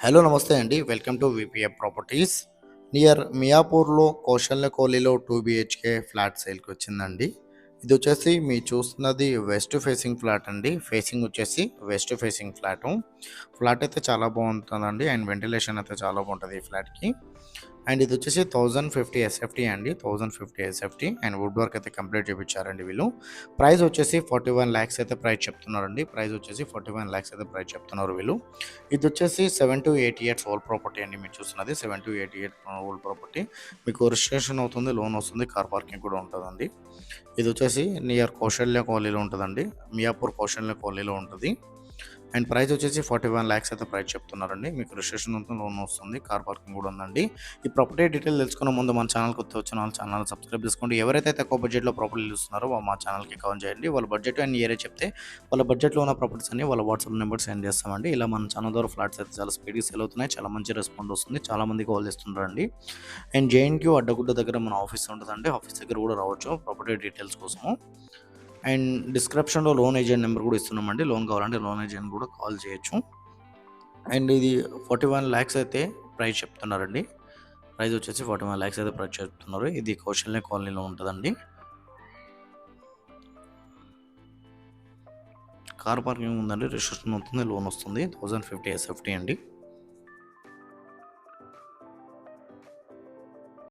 Hello నమస్తే అండి. Welcome to VPF properties. Near మియాపూర్‌లో కౌశల్య కాలనీలో 2 బీహెచ్‌కే ఫ్లాట్ సేల్‌కి వచ్చిందండి. ఇదొచ్చేసి మీరు చూస్తున్నది వెస్ట్ ఫేసింగ్ ఫ్లాట్ అండి. ఫేసింగ్ వచ్చేసి వెస్ట్ ఫేసింగ్ ఫ్లాటు. ఫ్లాట్ అయితే చాలా బాగుంటుందండి. అండ్ వెంటిలేషన్ అయితే చాలా బాగుంటుంది ఈ ఫ్లాట్‌కి. అండ్ ఇది వచ్చేసి 1050 ఎస్ఎఫ్టీ అండి. 1050 ఎస్ఎఫ్టీ అండ్ వుడ్ వర్క్ అయితే కంప్లీట్ చేపించారండి వీళ్ళు. ప్రైస్ వచ్చేసి 41 లాక్స్ అయితే ప్రైస్ చెప్తున్నారండి. ప్రైస్ వచ్చేసి 41 లాక్స్ అయితే ప్రైస్ చెప్తున్నారు వీళ్ళు. ఇది వచ్చేసి 7-8 ఇయర్స్ ఓల్డ్ ప్రాపర్టీ అండి. మీరు చూస్తున్నది 7-8 ఇయర్స్ ఓల్డ్ ప్రాపర్టీ. మీకు రిజిస్ట్రేషన్ అవుతుంది, లోన్ వస్తుంది, కార్ పార్కింగ్ కూడా ఉంటుందండి. ఇది వచ్చేసి నియర్ కౌశల్య కాలనీలో ఉంటుందండి. మియాపూర్ కౌశల్య కాలనీలో ఉంటుంది. అండ్ ప్రైస్ వచ్చేసి 41 లాక్స్ అయితే ప్రైస్ చెప్తున్నారండి. మీకు రిజిస్ట్రేషన్ ఉంటుంది, లోన్ వస్తుంది, కార్ పార్కింగ్ కూడా ఉందండి. ఈ ప్రాపర్టీ డీటెయిల్ తెలుసుకునే ముందు మన ఛానల్కి వచ్చిన వాళ్ళ ఛానల్ సబ్స్క్రైబ్ చేసుకోండి. ఎవరైతే తక్కువ బడ్జెట్లో ప్రాపర్టీలు చూస్తున్నారో మా ఛానల్కి కాల్ చేయండి. వాళ్ళ బడ్జెట్ అండ్ ఏరియా చెప్తే వాళ్ళ బడ్జెట్లో ఉన్న ప్రాపర్టీస్ అన్ని వాళ్ళ వాట్సాప్ నెంబర్ సెండ్ చేస్తామండి. ఇలా మన ఛానల్ ద్వారా ఫ్లాట్స్ అయితే చాలా స్పీడ్గా సెల్ అవుతున్నాయి. చాలా మంచి రెస్పాండ్ వస్తుంది. చాలా మంది కాల్ చేస్తున్నారండి. అండ్ జేఎన్‌క్యూ అడ్డగుడ్డ దగ్గర మన ఆఫీస్ ఉంటుందండి. ఆఫీస్ దగ్గర కూడా రావచ్చు ప్రాపర్టీ డీటెయిల్స్ కోసము. అండ్ డిస్క్రిప్షన్లో లోన్ ఏజెంట్ నెంబర్ కూడా ఇస్తున్నామండి. లోన్ కావాలంటే లోన్ ఏజెంట్ కూడా కాల్ చేయొచ్చు. అండ్ ఇది 41 లాక్స్ అయితే ప్రైస్ చెప్తున్నారండి. ప్రైస్ వచ్చేసి 41 లాక్స్ అయితే ప్రైస్ చెప్తున్నారు. ఇది కౌశల్య కాలనీలో ఉంటుందండి. కార్ పార్కింగ్ ఉందండి, రిజిస్ట్రేషన్ అవుతుంది, లోన్ వస్తుంది. 1050 ఎస్ఎఫ్టీ అండి.